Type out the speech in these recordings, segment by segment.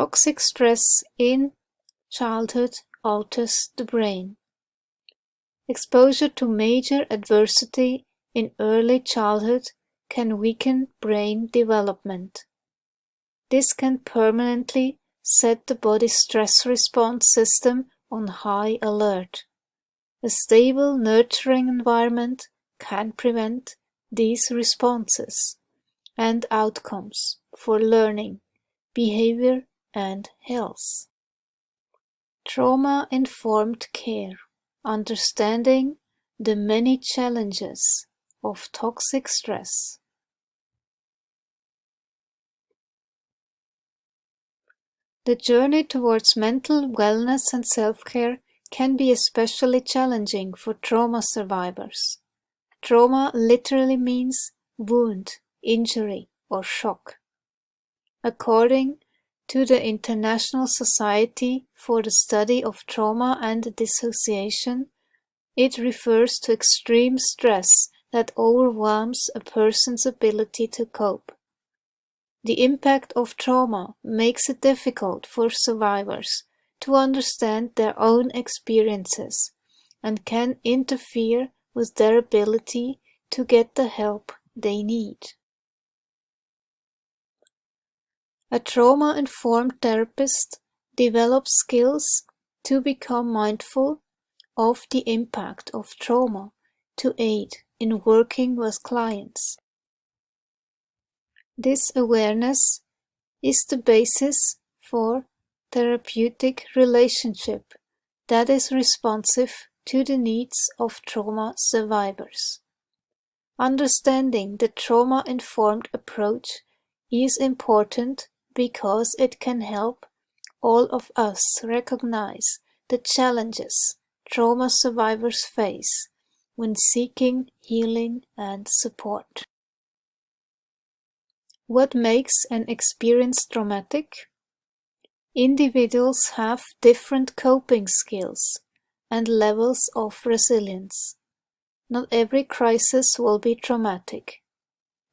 Toxic stress in childhood alters the brain. Exposure to major adversity in early childhood can weaken brain development. This can permanently set the body's stress response system on high alert. A stable, nurturing environment can prevent these responses and outcomes for learning, behavior, and health. Trauma-informed care, understanding the many challenges of toxic stress. The journey towards mental wellness and self-care can be especially challenging for trauma survivors. Trauma literally means wound, injury, or shock. According to the International Society for the Study of Trauma and Dissociation, it refers to extreme stress that overwhelms a person's ability to cope. The impact of trauma makes it difficult for survivors to understand their own experiences and can interfere with their ability to get the help they need. A trauma-informed therapist develops skills to become mindful of the impact of trauma to aid in working with clients. This awareness is the basis for therapeutic relationship that is responsive to the needs of trauma survivors. Understanding the trauma-informed approach is important because it can help all of us recognize the challenges trauma survivors face when seeking healing and support. What makes an experience traumatic? Individuals have different coping skills and levels of resilience. Not every crisis will be traumatic,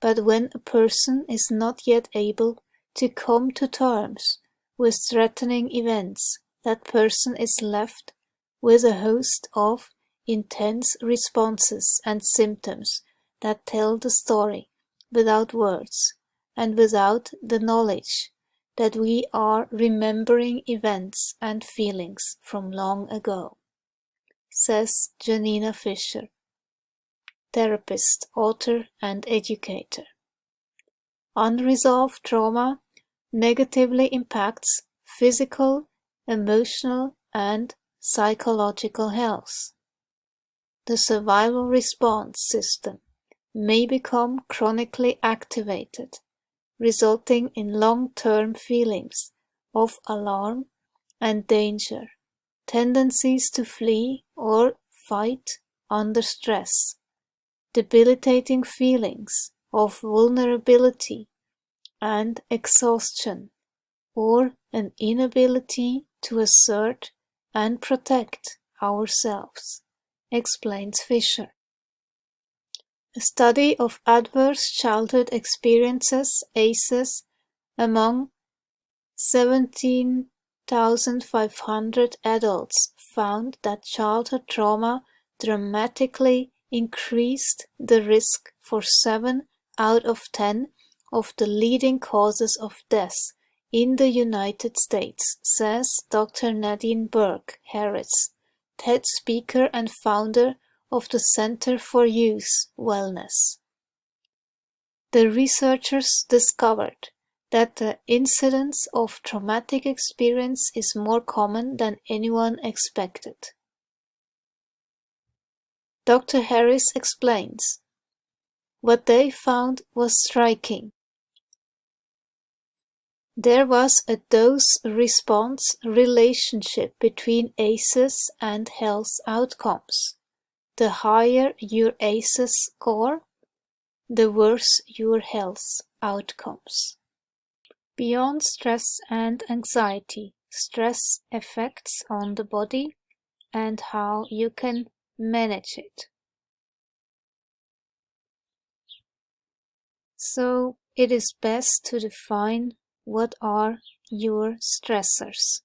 but when a person is not yet able to come to terms with threatening events, that person is left with a host of intense responses and symptoms that tell the story without words and without the knowledge that we are remembering events and feelings from long ago, says Janina Fisher, therapist, author, and educator. Unresolved trauma negatively impacts physical, emotional, and psychological health. The survival response system may become chronically activated, resulting in long-term feelings of alarm and danger, tendencies to flee or fight under stress, debilitating feelings of vulnerability and exhaustion, or an inability to assert and protect ourselves, explains Fisher. A study of adverse childhood experiences (ACEs) among 17,500 adults found that childhood trauma dramatically increased the risk for 7 out of 10 of the leading causes of death in the United States, says Dr. Nadine Burke-Harris, TED speaker and founder of the Center for Youth Wellness. The researchers discovered that the incidence of traumatic experience is more common than anyone expected. Dr. Harris explains, what they found was striking. There was a dose-response relationship between ACEs and health outcomes. The higher your ACEs score, the worse your health outcomes. Beyond stress and anxiety, stress affects on the body and how you can manage it. So it is best to define what are your stressors.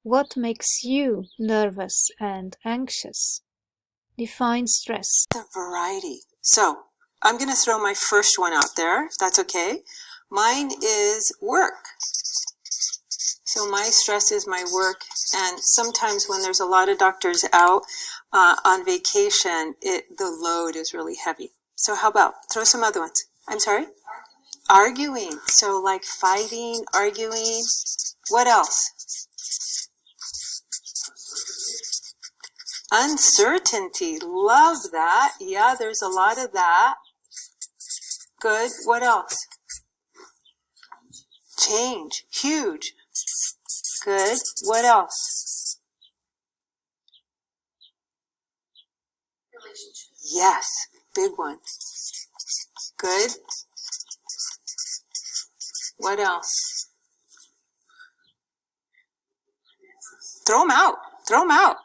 What makes you nervous and anxious? Define stress. A variety. So I'm going to throw my first one out there, if that's okay. Mine is work. So my stress is my work, and sometimes when there's a lot of doctors out on vacation, the load is really heavy. So how about throw some other ones? I'm sorry? Arguing. So like fighting, arguing. What else? Uncertainty. Love that. Yeah, there's a lot of that. Good. What else? Change. Huge. Good. What else? Relationships. Yes. Big one. Good. What else? Throw them out. Throw them out.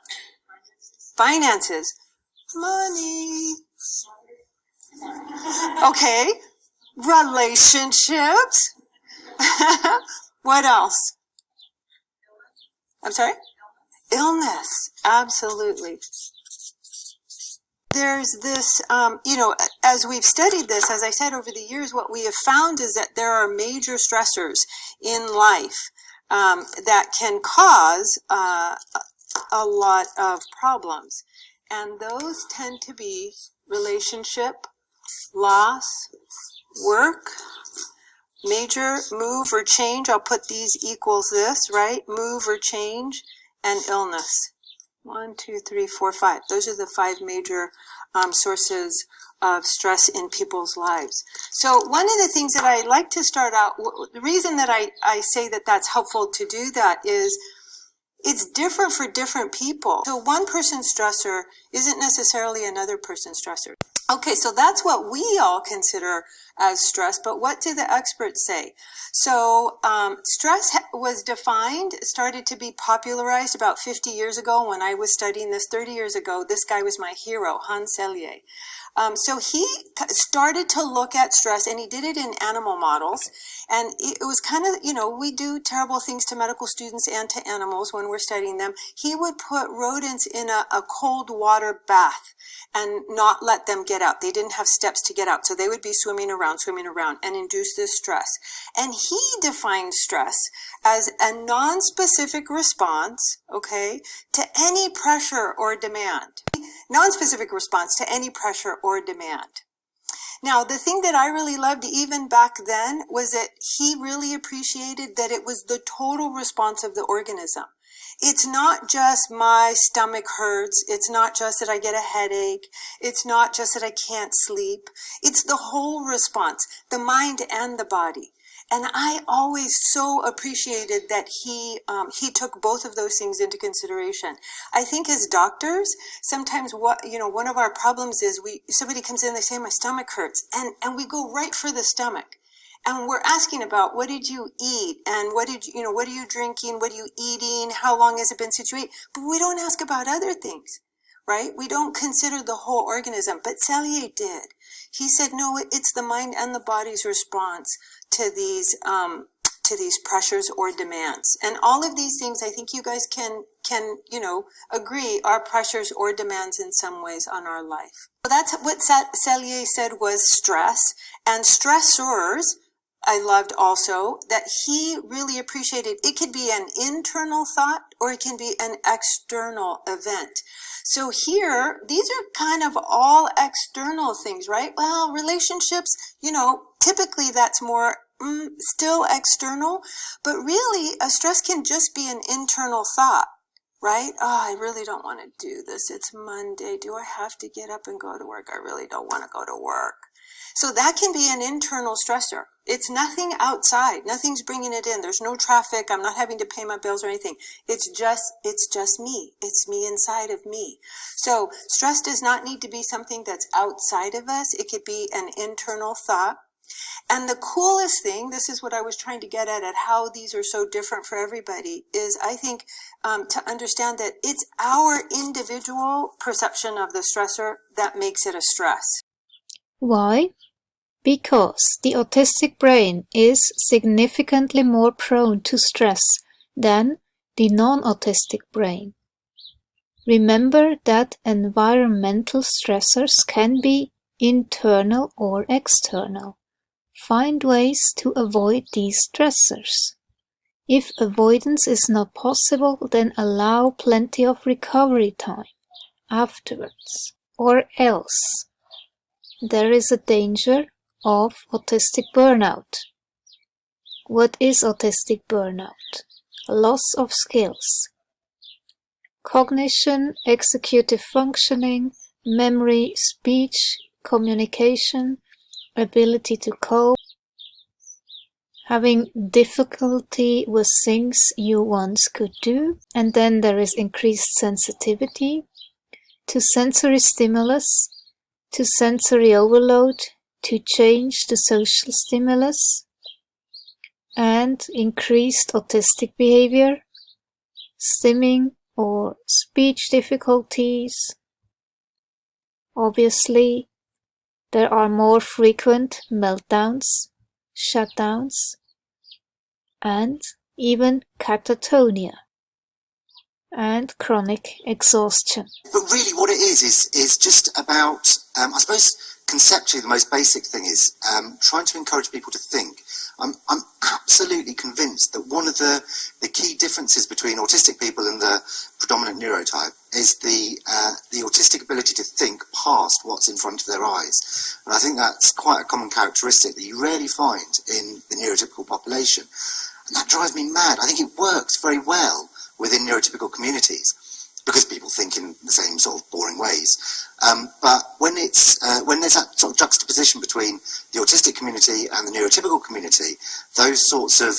Finances. Money. Okay. Relationships. What else? I'm sorry? Illness. Absolutely. There's this, as we've studied this, as I said, over the years, what we have found is that there are major stressors in life that can cause a lot of problems. And those tend to be relationship, loss, work, major move or change. I'll put these equals this, right? Move or change, and illness. 1, 2, 3, 4, 5. Those are the 5 major sources of stress in people's lives. So one of the things that I like to start out, the reason that I say that that's helpful to do that is it's different for different people. So one person's stressor isn't necessarily another person's stressor. Okay, so that's what we all consider as stress, but what do the experts say? So stress was defined, started to be popularized about 50 years ago when I was studying this. 30 years ago, this guy was my hero, Hans Selye. So he started to look at stress, and he did it in animal models. And it was kind of, we do terrible things to medical students and to animals when we're studying them. He would put rodents in a cold water bath and not let them get out. They didn't have steps to get out. So they would be swimming around and induce this stress. And he defined stress as a non-specific response, okay, to any pressure or demand. Non-specific response to any pressure or demand. Now, the thing that I really loved even back then was that he really appreciated that it was the total response of the organism. It's not just my stomach hurts. It's not just that I get a headache. It's not just that I can't sleep. It's the whole response, the mind and the body. And I always so appreciated that he took both of those things into consideration. I think as doctors, sometimes one of our problems is somebody comes in, they say my stomach hurts, and we go right for the stomach. And we're asking about what did you eat, and what are you drinking, what are you eating, how long has it been since you ate? But we don't ask about other things, right? We don't consider the whole organism. But Selye did. He said, no, it's the mind and the body's response to these pressures or demands. And all of these things, I think you guys can agree are pressures or demands in some ways on our life. So that's what Selye said was stress. And stressors, I loved also that he really appreciated. It could be an internal thought or it can be an external event. So here, these are kind of all external things, right? Well, relationships, typically that's more still external, but really a stress can just be an internal thought, right? Oh, I really don't want to do this. It's Monday. Do I have to get up and go to work? I really don't want to go to work. So that can be an internal stressor. It's nothing outside. Nothing's bringing it in. There's no traffic. I'm not having to pay my bills or anything. It's just me. It's me inside of me. So stress does not need to be something that's outside of us. It could be an internal thought. And the coolest thing, this is what I was trying to get at how these are so different for everybody, is I think to understand that it's our individual perception of the stressor that makes it a stress. Why? Because the autistic brain is significantly more prone to stress than the non-autistic brain. Remember that environmental stressors can be internal or external. Find ways to avoid these stressors. If avoidance is not possible, then allow plenty of recovery time afterwards, or else there is a danger of autistic burnout. What is autistic burnout? Loss of skills. Cognition, executive functioning, memory, speech, communication, ability to cope, having difficulty with things you once could do, and then there is increased sensitivity to sensory stimulus, to sensory overload, to change the social stimulus, and increased autistic behavior, stimming or speech difficulties. Obviously, there are more frequent meltdowns, shutdowns, and even catatonia and chronic exhaustion. But really what it is just about, I suppose conceptually the most basic thing is trying to encourage people to think. I'm absolutely convinced that one of the key differences between autistic people and the predominant neurotype is the autistic ability to think past what's in front of their eyes. And I think that's quite a common characteristic that you rarely find in the neurotypical population. And that drives me mad. I think it works very well within neurotypical communities because people think in the same sort of boring ways. But when there's that sort of juxtaposition between the autistic community and the neurotypical community, those sorts of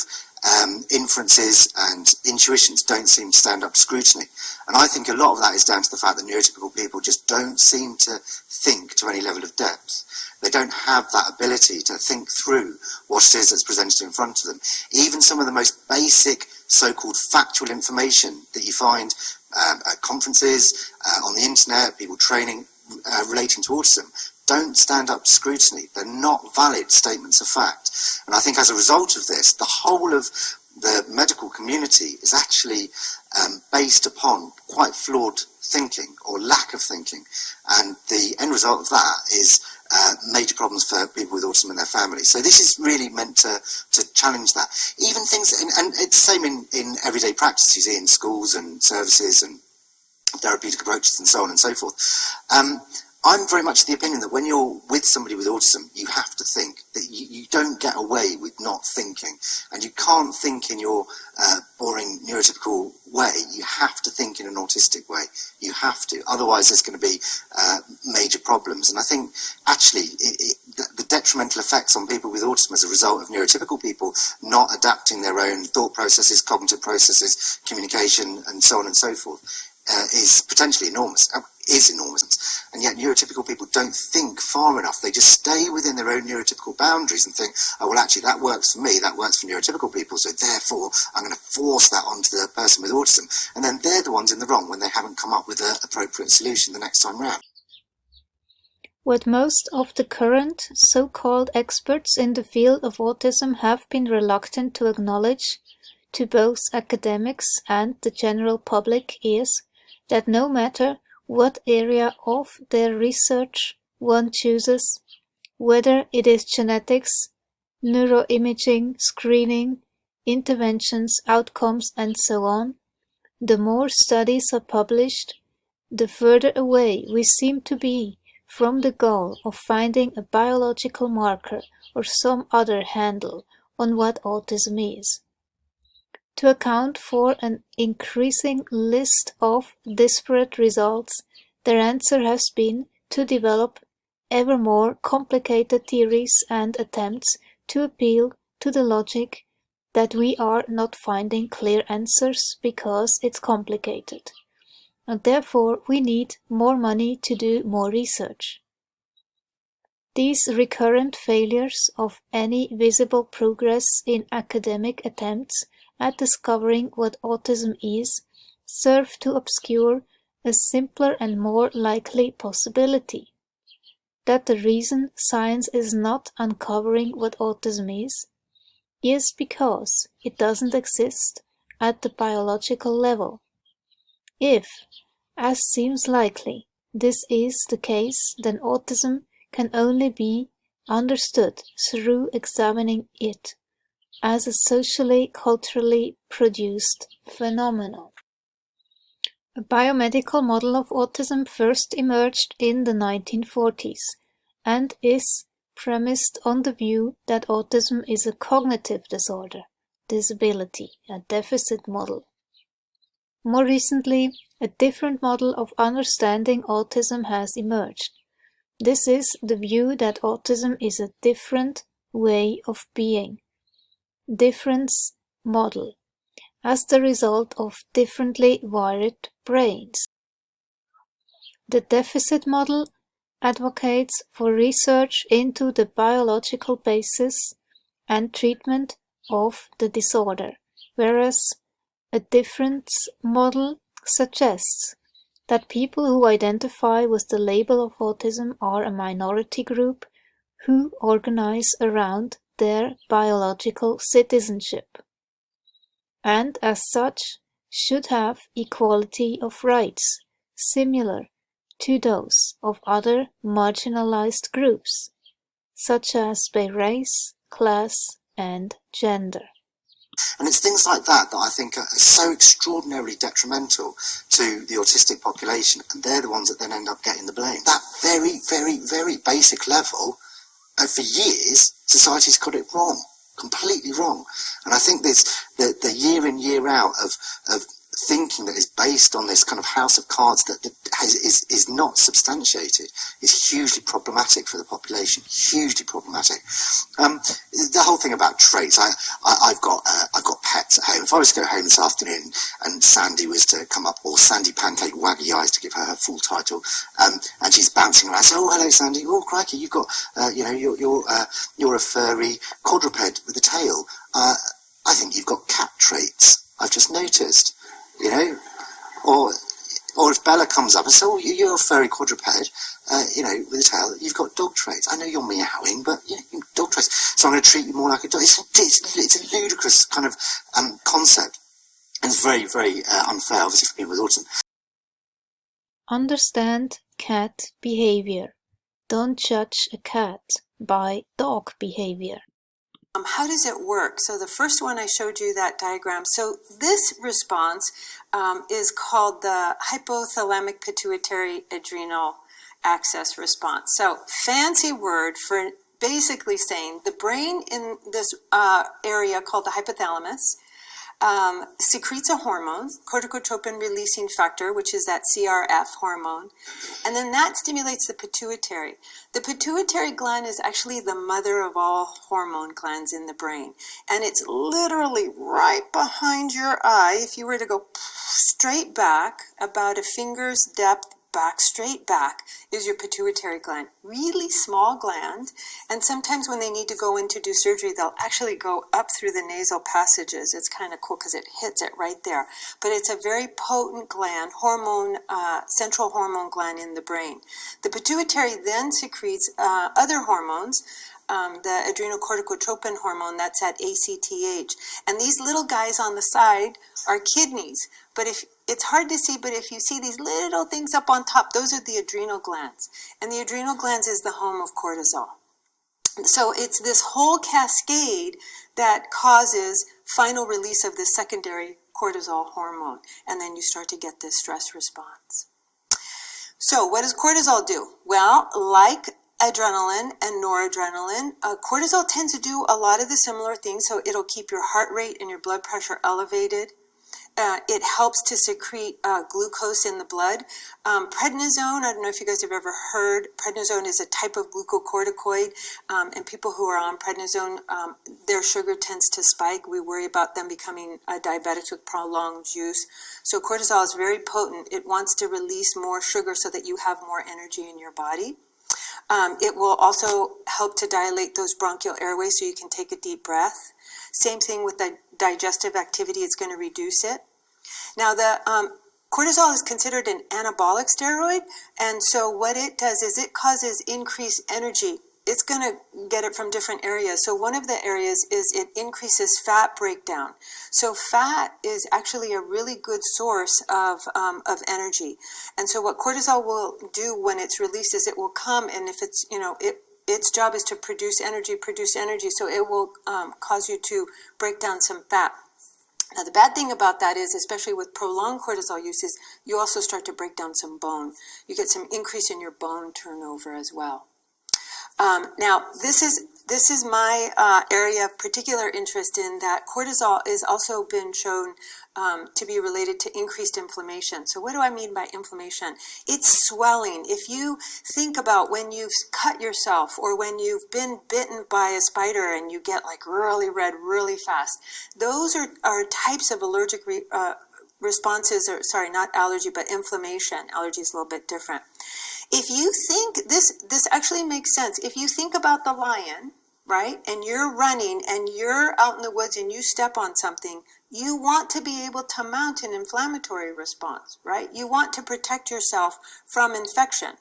inferences and intuitions don't seem to stand up to scrutiny. And I think a lot of that is down to the fact that neurotypical people just don't seem to think to any level of depth. They don't have that ability to think through what it is that's presented in front of them. Even some of the most basic so-called factual information that you find at conferences, on the internet, people training relating to autism, don't stand up to scrutiny. They're not valid statements of fact. And I think as a result of this, the whole of the medical community is actually based upon quite flawed thinking or lack of thinking. And the end result of that is major problems for people with autism and their families. So this is really meant to challenge that. Even things, and it's the same in everyday practice you see in schools and services and therapeutic approaches and so on and so forth. I'm very much of the opinion that when you're with somebody with autism, you have to think, that you don't get away with not thinking, and you can't think in your boring neurotypical way. You have to think in an autistic way. You have to, otherwise there's going to be major problems. And I think actually the detrimental effects on people with autism as a result of neurotypical people not adapting their own thought processes, cognitive processes, communication, and so on and so forth is potentially enormous. And yet neurotypical people don't think far enough. They just stay within their own neurotypical boundaries and think, oh, well, actually, that works for me, that works for neurotypical people, so therefore I'm going to force that onto the person with autism. And then they're the ones in the wrong when they haven't come up with an appropriate solution the next time round. What most of the current so-called experts in the field of autism have been reluctant to acknowledge to both academics and the general public is that no matter what area of their research one chooses, whether it is genetics, neuroimaging, screening, interventions, outcomes, and so on, the more studies are published, the further away we seem to be from the goal of finding a biological marker or some other handle on what autism is. To account for an increasing list of disparate results, their answer has been to develop ever more complicated theories and attempts to appeal to the logic that we are not finding clear answers because it's complicated, and therefore we need more money to do more research. These recurrent failures of any visible progress in academic attempts at discovering what autism is serve to obscure a simpler and more likely possibility. that the reason science is not uncovering what autism is because it doesn't exist at the biological level. If, as seems likely, this is the case, then autism can only be understood through examining it as a socially, culturally produced phenomenon. A biomedical model of autism first emerged in the 1940s and is premised on the view that autism is a cognitive disorder, disability, a deficit model. More recently, a different model of understanding autism has emerged. This is the view that autism is a different way of being, difference model, as the result of differently wired brains. The deficit model advocates for research into the biological basis and treatment of the disorder, whereas a difference model suggests that people who identify with the label of autism are a minority group who organize around their biological citizenship, and as such should have equality of rights, similar to those of other marginalized groups, such as by race, class, and gender. And it's things like that that I think are so extraordinarily detrimental to the autistic population, and they're the ones that then end up getting the blame. That very, very, very basic level, for years, society's got it wrong, completely wrong. And I think this, the year in, year out of thinking that is based on this kind of house of cards that is not substantiated is hugely problematic for the population. Hugely problematic. The whole thing about traits. I've got pets at home. If I was to go home this afternoon and Sandy was to come up, or Sandy Pancake Waggy Eyes to give her full title, and she's bouncing around. So, oh, hello, Sandy. Oh, crikey, you've got you're a furry quadruped with a tail. I think you've got cat traits. I've just noticed. Or if Bella comes up and says, oh, you're a furry quadruped, with a tail, you've got dog traits. I know you're meowing, but dog traits. So I'm going to treat you more like a dog. It's a ludicrous kind of concept. And it's very, very unfair, obviously, for people with autism. Understand cat behavior. Don't judge a cat by dog behavior. How does it work? So the first one I showed you that diagram. So this response is called the Hypothalamic Pituitary Adrenal Axis response. So fancy word for basically saying the brain in this area called the hypothalamus secretes a hormone, corticotropin releasing factor, which is that CRF hormone, and then that stimulates the pituitary. The pituitary gland is actually the mother of all hormone glands in the brain, and it's literally right behind your eye. If you were to go straight back, about a finger's depth back, straight back, is your pituitary gland. Really small gland, and sometimes when they need to go in to do surgery, they'll actually go up through the nasal passages. It's kind of cool because it hits it right there. But it's a very potent gland, central hormone gland in the brain. The pituitary then secretes other hormones, the adrenocorticotropin hormone, that's at ACTH. And these little guys on the side are kidneys. But it's hard to see, but if you see these little things up on top, those are the adrenal glands. And the adrenal glands is the home of cortisol. So it's this whole cascade that causes final release of the secondary cortisol hormone. And then you start to get this stress response. So what does cortisol do? Well, like adrenaline and noradrenaline, cortisol tends to do a lot of the similar things. So it'll keep your heart rate and your blood pressure elevated. It helps to secrete glucose in the blood. Prednisone, I don't know if you guys have ever heard, prednisone is a type of glucocorticoid, and people who are on prednisone, their sugar tends to spike. We worry about them becoming diabetics with prolonged use. So cortisol is very potent. It wants to release more sugar so that you have more energy in your body. It will also help to dilate those bronchial airways so you can take a deep breath. Same thing with the digestive activity, it's going to reduce it. Now, the Cortisol is considered an anabolic steroid, and so what it does is it causes increased energy. It's going to get it from different areas. So one of the areas is it increases fat breakdown. So fat is actually a really good source of energy. And so what cortisol will do when it's released is it will come, and if it's, its job is to produce energy. So it will cause you to break down some fat. Now, the bad thing about that is, especially with prolonged cortisol use, is you also start to break down some bone. You get some increase in your bone turnover as well. Now, this is my area of particular interest in that cortisol is also been shown to be related to increased inflammation. So what do I mean by inflammation? It's swelling. If you think about when you've cut yourself or when you've been bitten by a spider and you get like really red really fast, those are types of allergic responses, or sorry, not allergy, but inflammation. Allergy is a little bit different. If you think, this actually makes sense. If you think about the lion, right, and you're running and you're out in the woods and you step on something, you want to be able to mount an inflammatory response, right? You want to protect yourself from infection.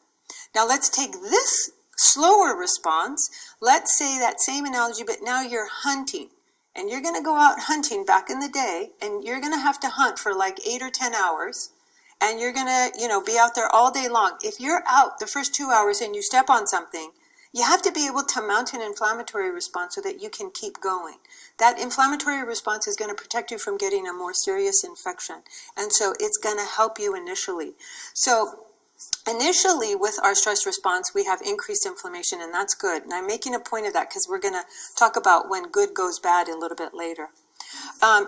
Now let's take this slower response. Let's say that same analogy, but now you're hunting. And you're going to go out hunting back in the day, and you're going to have to hunt for like 8 or 10 hours. And you're going to, be out there all day long. If you're out the first 2 hours and you step on something, you have to be able to mount an inflammatory response so that you can keep going. That inflammatory response is going to protect you from getting a more serious infection. And so it's going to help you initially. So initially with our stress response, we have increased inflammation, and that's good. And I'm making a point of that because we're going to talk about when good goes bad a little bit later.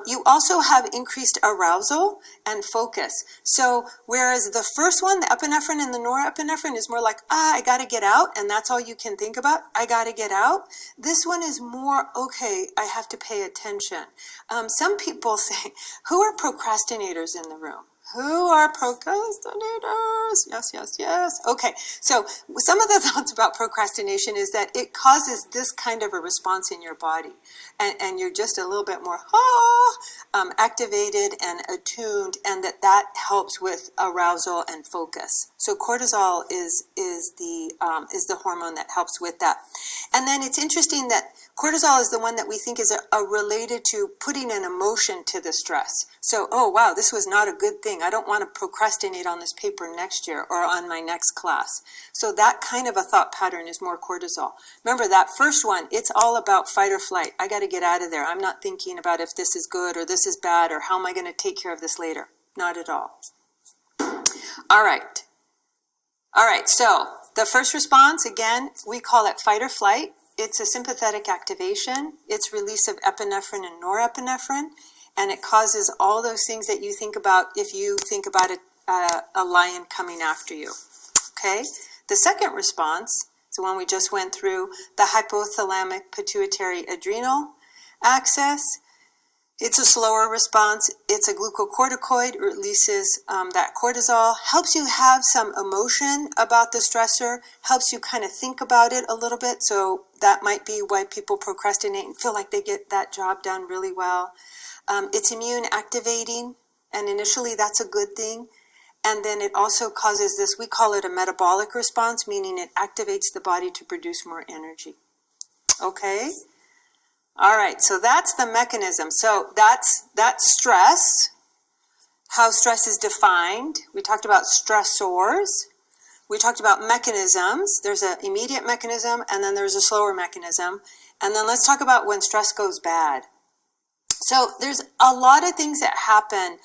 You also have increased arousal and focus. So whereas the first one, the epinephrine and the norepinephrine, is more like, I got to get out, and that's all you can think about. I got to get out. This one is more, okay, I have to pay attention. Some people say, who are procrastinators in the room? Who are procrastinators? Yes. Okay, so some of the thoughts about procrastination is that it causes this kind of a response in your body. And you're just a little bit more activated and attuned, and that helps with arousal and focus. So cortisol is the hormone that helps with that. And then it's interesting that cortisol is the one that we think is related to putting an emotion to the stress. So, oh wow, this was not a good thing. I don't want to procrastinate on this paper next year or on my next class. So that kind of a thought pattern is more cortisol. Remember that first one, it's all about fight or flight. I got to get out of there. I'm not thinking about if this is good or this is bad or how am I going to take care of this later. Not at all. All right, so the first response, again, we call it fight or flight. It's a sympathetic activation. It's release of epinephrine and norepinephrine, and it causes all those things that you think about if you think about a lion coming after you. Okay? The second response is the one we just went through, the hypothalamic pituitary adrenal axis. It's a slower response. It's a glucocorticoid, releases that cortisol, helps you have some emotion about the stressor, helps you kind of think about it a little bit. So that might be why people procrastinate and feel like they get that job done really well. It's immune activating, and initially that's a good thing. And then it also causes this, we call it a metabolic response, meaning it activates the body to produce more energy. Okay? All right, so that's the mechanism. So that's stress, how stress is defined. We talked about stressors. We talked about mechanisms. There's an immediate mechanism, and then there's a slower mechanism. And then let's talk about when stress goes bad. So there's a lot of things that happen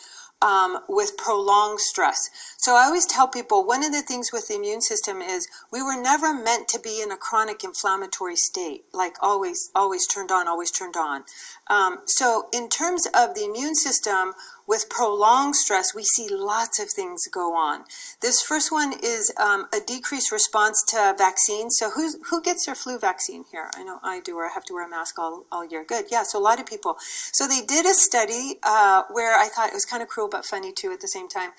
with prolonged stress. So I always tell people, one of the things with the immune system is we were never meant to be in a chronic inflammatory state, like always turned on. So in terms of the immune system, with prolonged stress, we see lots of things go on. This first one is a decreased response to vaccines. So who gets their flu vaccine here? I know I do, or I have to wear a mask all year. Good, yeah, so a lot of people. So they did a study where I thought it was kind of cruel but funny too at the same time.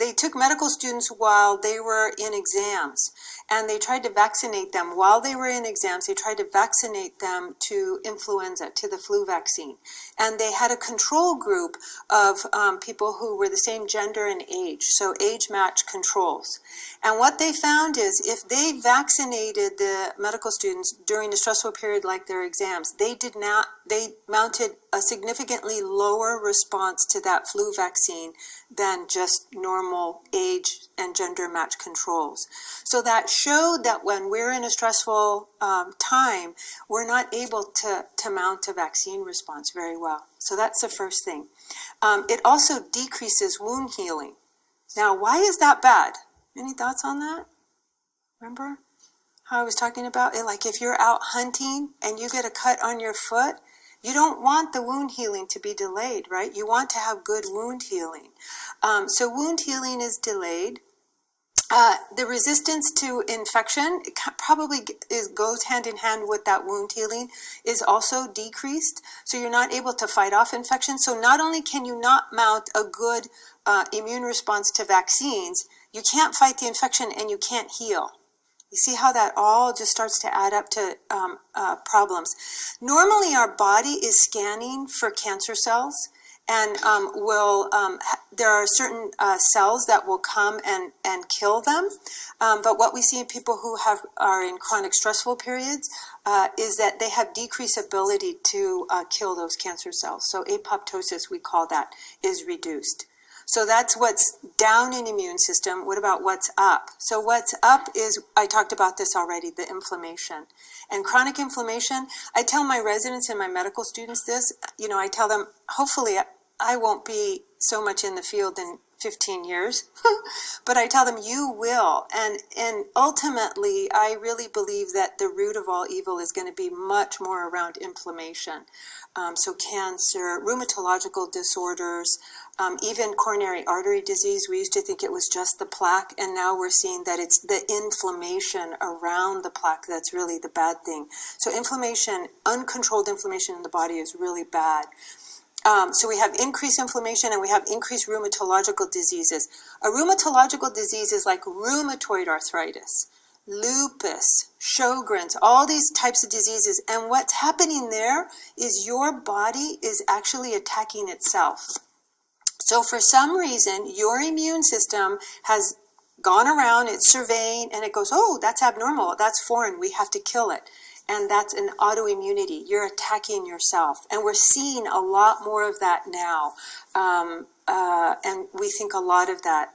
They took medical students while they were in exams, and they tried to vaccinate them. While they were in exams, they tried to vaccinate them to influenza, to the flu vaccine. And they had a control group of of people who were the same gender and age, so age-matched controls. And what they found is if they vaccinated the medical students during a stressful period like their exams, they mounted a significantly lower response to that flu vaccine than just normal age and gender matched controls. So that showed that when we're in a stressful time, we're not able to mount a vaccine response very well. So that's the first thing. It also decreases wound healing. Now, why is that bad? Any thoughts on that? Remember how I was talking about it? Like if you're out hunting and you get a cut on your foot, you don't want the wound healing to be delayed, right? You want to have good wound healing. So wound healing is delayed. The resistance to infection probably goes hand in hand with that wound healing is also decreased. So you're not able to fight off infection. So not only can you not mount a good immune response to vaccines, you can't fight the infection and you can't heal. You see how that all just starts to add up to problems. Normally our body is scanning for cancer cells, and there are certain cells that will come and kill them. But what we see in people who are in chronic stressful periods is that they have decreased ability to kill those cancer cells. So apoptosis, we call that, is reduced. So that's what's down in immune system. What about what's up? So what's up is, I talked about this already, the inflammation. And chronic inflammation, I tell my residents and my medical students this, I tell them, hopefully I won't be so much in the field in 15 years, but I tell them you will. And ultimately, I really believe that the root of all evil is going to be much more around inflammation. So cancer, rheumatological disorders, even coronary artery disease. We used to think it was just the plaque, and now we're seeing that it's the inflammation around the plaque that's really the bad thing. So inflammation, uncontrolled inflammation in the body is really bad. So we have increased inflammation and we have increased rheumatological diseases. A rheumatological disease is like rheumatoid arthritis, lupus, Sjogren's, all these types of diseases. And what's happening there is your body is actually attacking itself. So for some reason, your immune system has gone around, it's surveying, and it goes, oh, that's abnormal, that's foreign, we have to kill it. And that's an autoimmunity. You're attacking yourself. And we're seeing a lot more of that now. And we think a lot of that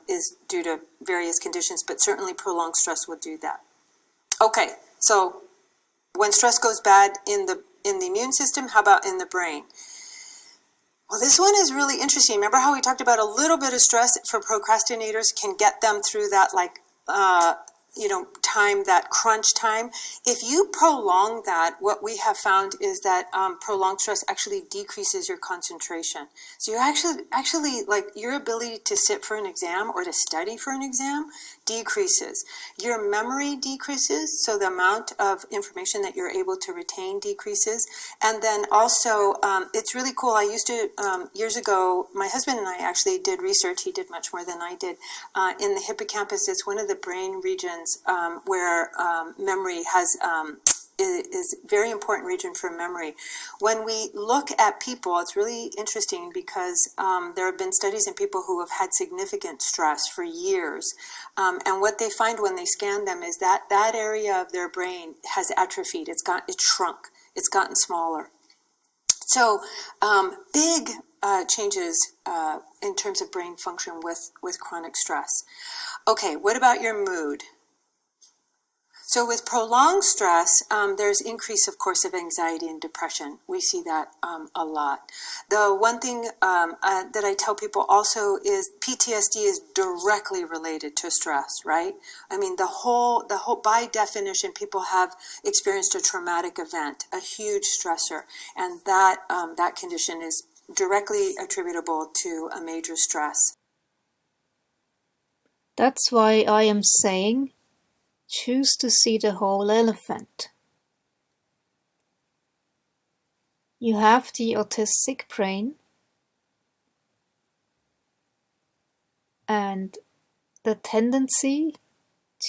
is due to various conditions, but certainly prolonged stress would do that. Okay, so when stress goes bad in the immune system, how about in the brain? Well, this one is really interesting. Remember how we talked about a little bit of stress for procrastinators can get them through that time, that crunch time. If you prolong that, what we have found is that prolonged stress actually decreases your concentration. So you actually like your ability to sit for an exam or to study for an exam decreases. Your memory decreases, so the amount of information that you're able to retain decreases. And then also, it's really cool. I used to, years ago, my husband and I actually did research. He did much more than I did. In the hippocampus, it's one of the brain regions where memory is a very important region for memory. When we look at people, it's really interesting because there have been studies in people who have had significant stress for years. And what they find when they scan them is that that area of their brain has atrophied. It's shrunk. It's gotten smaller. So big changes in terms of brain function with chronic stress. Okay, what about your mood? So with prolonged stress, there's increase, of course, of anxiety and depression. We see that a lot. The one thing that I tell people also is PTSD is directly related to stress, right? I mean, the whole, by definition, people have experienced a traumatic event, a huge stressor, and that condition is directly attributable to a major stress. That's why I am saying, choose to see the whole elephant. You have the autistic brain and the tendency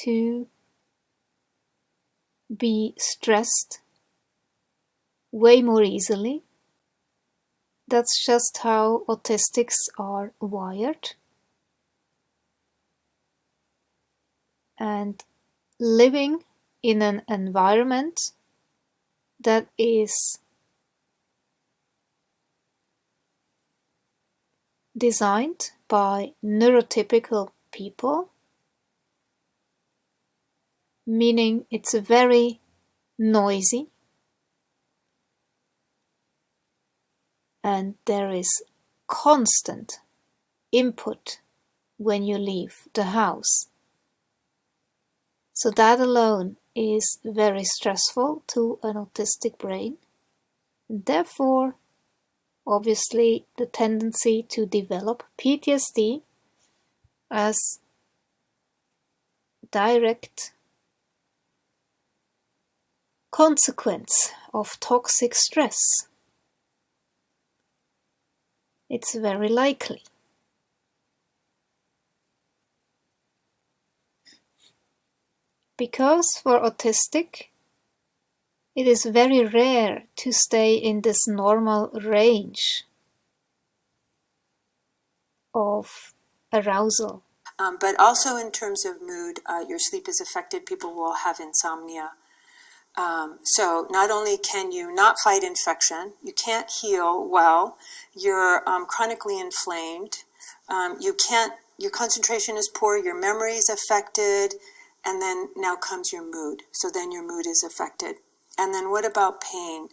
to be stressed way more easily. That's just how autistics are wired. And living in an environment that is designed by neurotypical people, meaning it's very noisy and there is constant input when you leave the house. So that alone is very stressful to an autistic brain. Therefore, obviously, the tendency to develop PTSD as direct consequence of toxic stress. It's very likely. Because for autistic, it is very rare to stay in this normal range of arousal. But also in terms of mood, your sleep is affected. People will have insomnia. So not only can you not fight infection, you can't heal well, you're chronically inflamed, your concentration is poor, your memory is affected, and then now comes your mood. So then your mood is affected. And then what about pain?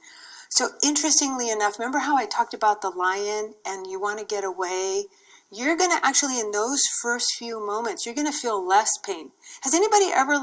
So interestingly enough, remember how I talked about the lion and you want to get away? You're going to actually, in those first few moments, you're going to feel less pain. Has anybody ever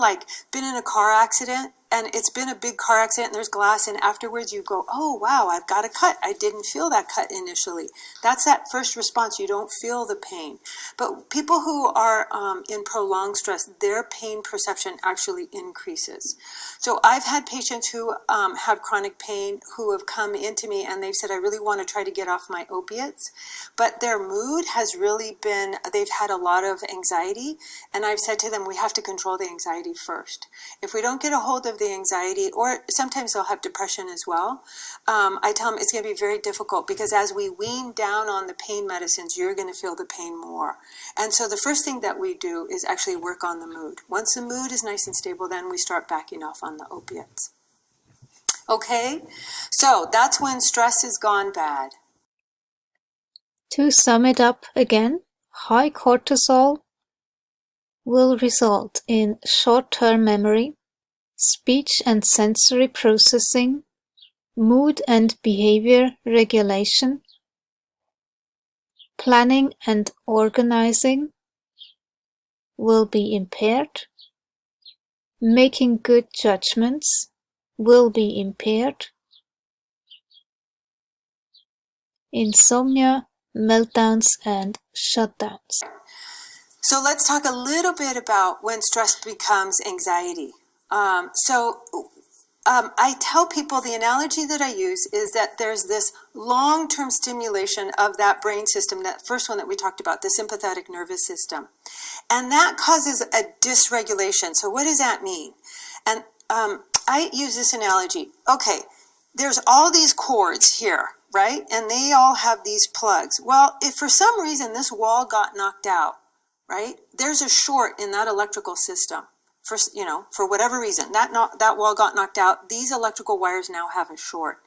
been in a car accident and it's been a big car accident and there's glass and afterwards you go, oh wow, I've got a cut. I didn't feel that cut initially. That's that first response. You don't feel the pain. But people who are in prolonged stress, their pain perception actually increases. So I've had patients who have chronic pain who have come into me and they've said, I really want to try to get off my opiates, but their mood has really been, they've had a lot of anxiety, and I've said to them, we have to control the anxiety first. If we don't get a hold of the anxiety, or sometimes they'll have depression as well, I tell them it's going to be very difficult because as we wean down on the pain medicines, you're going to feel the pain more. And so the first thing that we do is actually work on the mood. Once the mood is nice and stable, then we start backing off on the opiates. Okay, so that's when stress has gone bad. To sum it up again, high cortisol will result in short-term memory, speech and sensory processing, mood and behavior regulation, planning and organizing will be impaired, making good judgments will be impaired, insomnia, meltdowns and shutdowns. So let's talk a little bit about when stress becomes anxiety. I tell people the analogy that I use is that there's this long-term stimulation of that brain system, that first one that we talked about, the sympathetic nervous system. And that causes a dysregulation. So what does that mean? And I use this analogy. Okay, there's all these cords here, right? And they all have these plugs. Well, if for some reason this wall got knocked out, right? There's a short in that electrical system. For whatever reason, that wall got knocked out. These electrical wires now have a short,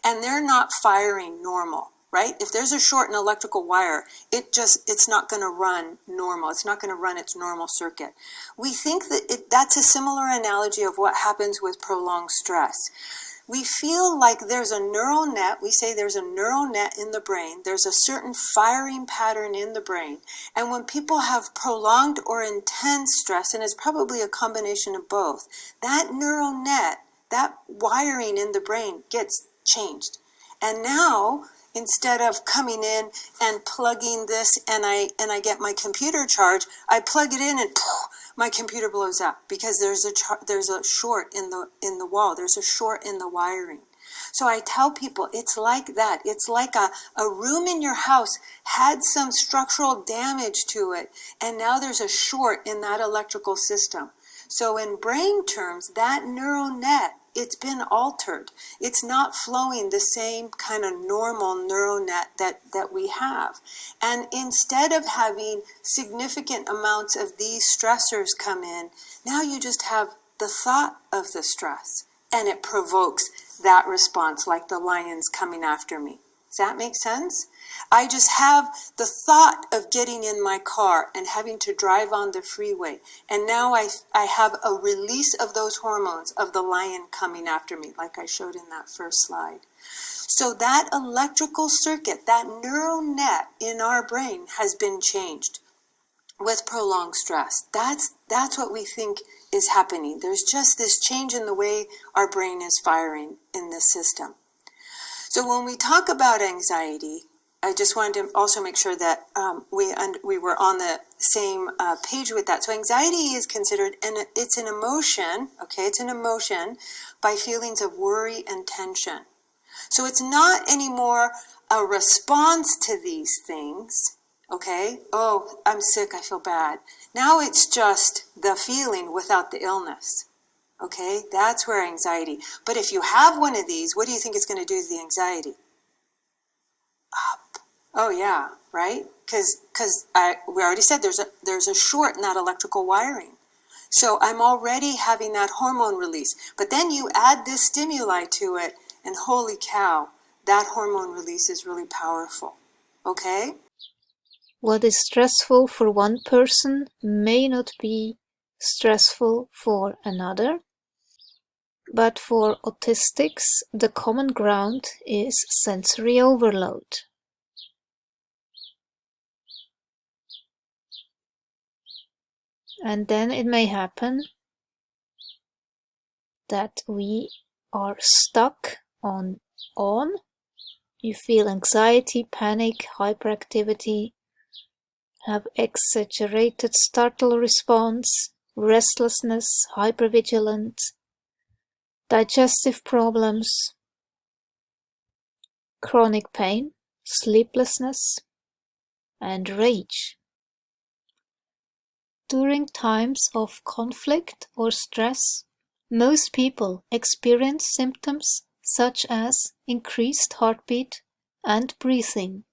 and they're not firing normal, right? If there's a short in an electrical wire, it's not going to run normal. It's not going to run its normal circuit. We think that that's a similar analogy of what happens with prolonged stress. We feel like there's a neural net. We say there's a neural net in the brain. There's a certain firing pattern in the brain. And when people have prolonged or intense stress, and it's probably a combination of both, that neural net, that wiring in the brain gets changed. And now, instead of coming in and plugging this and I get my computer charged, I plug it in and my computer blows up because there's a short in the wall. There's a short in the wiring. So I tell people it's like that. It's like a room in your house had some structural damage to it, and now there's a short in that electrical system. So in brain terms, that neural net it's been altered. It's not flowing the same kind of normal neural net that we have. And instead of having significant amounts of these stressors come in, now you just have the thought of the stress, and it provokes that response, like the lion's coming after me. Does that make sense? I just have the thought of getting in my car and having to drive on the freeway. And now I have a release of those hormones of the lion coming after me, like I showed in that first slide. So that electrical circuit, that neural net in our brain has been changed with prolonged stress. That's what we think is happening. There's just this change in the way our brain is firing in this system. So when we talk about anxiety, I just wanted to also make sure that we were on the same page with that. So anxiety is considered, and it's an emotion, okay? It's an emotion by feelings of worry and tension. So it's not anymore a response to these things, okay? Oh, I'm sick, I feel bad. Now it's just the feeling without the illness, okay? That's where anxiety. But if you have one of these, what do you think it's going to do to the anxiety? Up. Oh yeah, right? Because we already said there's a short in that electrical wiring. So I'm already having that hormone release. But then you add this stimuli to it, and holy cow, that hormone release is really powerful. Okay? What is stressful for one person may not be stressful for another. But for autistics, the common ground is sensory overload. And then it may happen that we are stuck on. You feel anxiety, panic, hyperactivity, have exaggerated startle response, restlessness, hypervigilance, digestive problems, chronic pain, sleeplessness, and rage. During times of conflict or stress, most people experience symptoms such as increased heartbeat and breathing,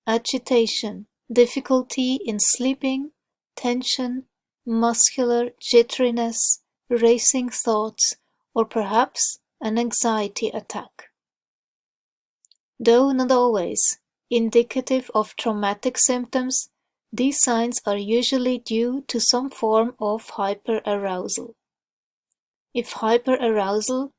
agitation, difficulty in sleeping, tension, muscular jitteriness, racing thoughts, or perhaps an anxiety attack. Though not always indicative of traumatic symptoms, these signs are usually due to some form of hyperarousal. If hyperarousal,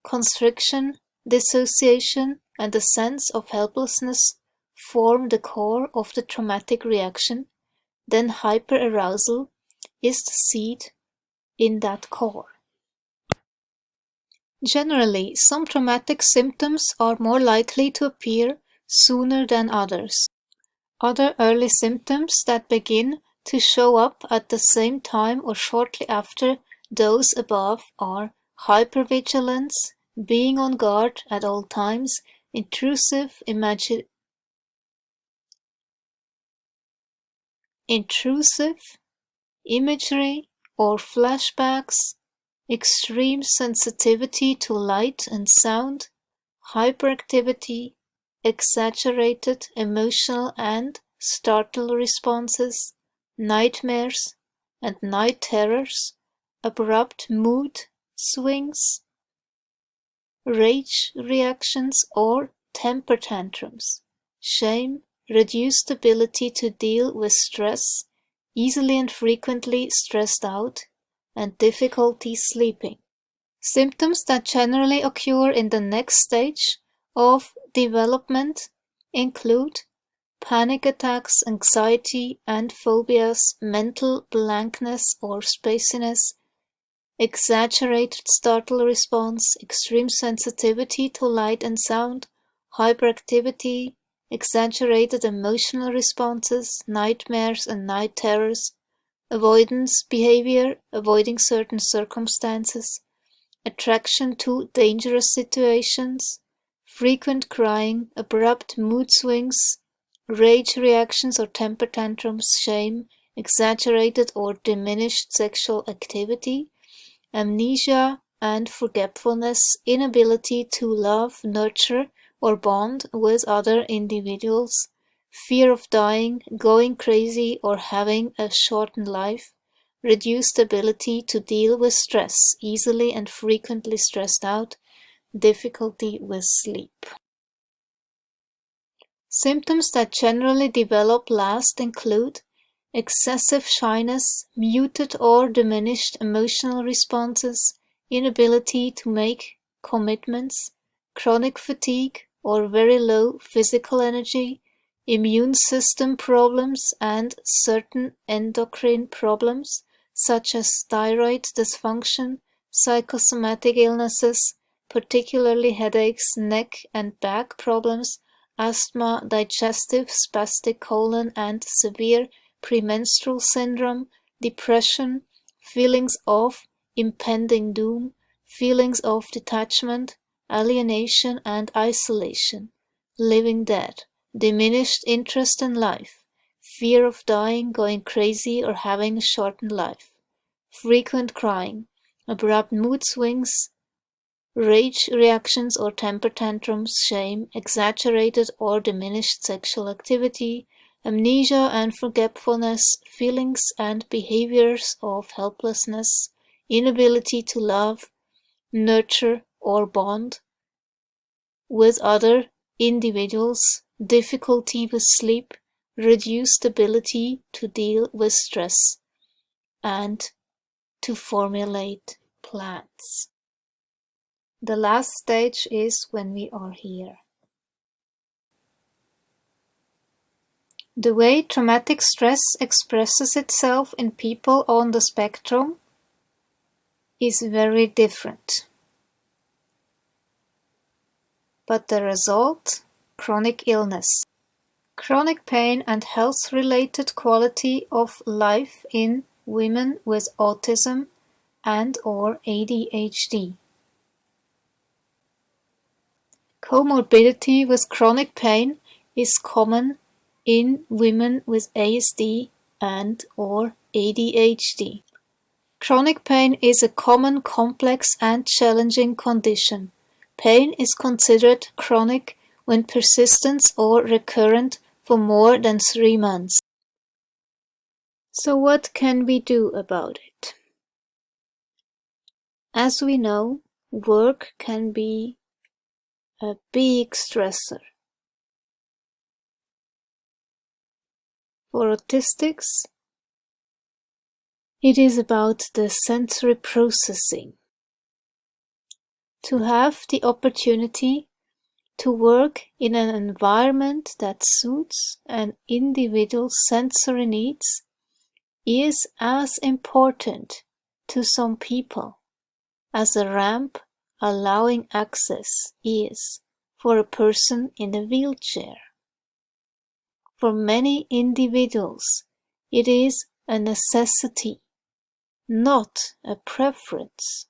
constriction, dissociation, and a sense of helplessness form the core of the traumatic reaction, then hyperarousal is the seed in that core. Generally, some traumatic symptoms are more likely to appear sooner than others. Other early symptoms that begin to show up at the same time or shortly after those above are hypervigilance, being on guard at all times, intrusive imagery or flashbacks, extreme sensitivity to light and sound, hyperactivity, exaggerated emotional and startle responses, nightmares and night terrors, abrupt mood swings, rage reactions or temper tantrums, shame, reduced ability to deal with stress, easily and frequently stressed out, and difficulty sleeping. Symptoms that generally occur in the next stage of development include panic attacks, anxiety and phobias, mental blankness or spaciness, exaggerated startle response, extreme sensitivity to light and sound, hyperactivity, exaggerated emotional responses, nightmares and night terrors, avoidance behavior, avoiding certain circumstances, attraction to dangerous situations, frequent crying, abrupt mood swings, rage reactions or temper tantrums, shame, exaggerated or diminished sexual activity, amnesia, and forgetfulness, inability to love, nurture, or bond with other individuals, fear of dying, going crazy, or having a shortened life, reduced ability to deal with stress, easily and frequently stressed out, difficulty with sleep. Symptoms that generally develop last include excessive shyness, muted or diminished emotional responses, inability to make commitments, chronic fatigue or very low physical energy, immune system problems, and certain endocrine problems such as thyroid dysfunction, psychosomatic illnesses, particularly headaches, neck and back problems, asthma, digestive, spastic colon, and severe premenstrual syndrome, depression, feelings of impending doom, feelings of detachment, alienation and isolation, living dead, diminished interest in life, fear of dying, going crazy, or having a shortened life, frequent crying, abrupt mood swings, rage reactions or temper tantrums, shame, exaggerated or diminished sexual activity, amnesia and forgetfulness, feelings and behaviors of helplessness, inability to love, nurture, or bond with other individuals, difficulty with sleep, reduced ability to deal with stress, and to formulate plans. The last stage is when we are here. The way traumatic stress expresses itself in people on the spectrum is very different. But the result? Chronic illness. Chronic pain and health-related quality of life in women with autism and/or ADHD. Comorbidity with chronic pain is common in women with ASD and/or ADHD. Chronic pain is a common, complex, and challenging condition. Pain is considered chronic when persistent or recurrent for more than 3 months. So what can we do about it? As we know, work can be a big stressor. For autistics, it is about the sensory processing. To have the opportunity to work in an environment that suits an individual's sensory needs is as important to some people as a ramp allowing access is for a person in a wheelchair. For many individuals, it is a necessity, not a preference.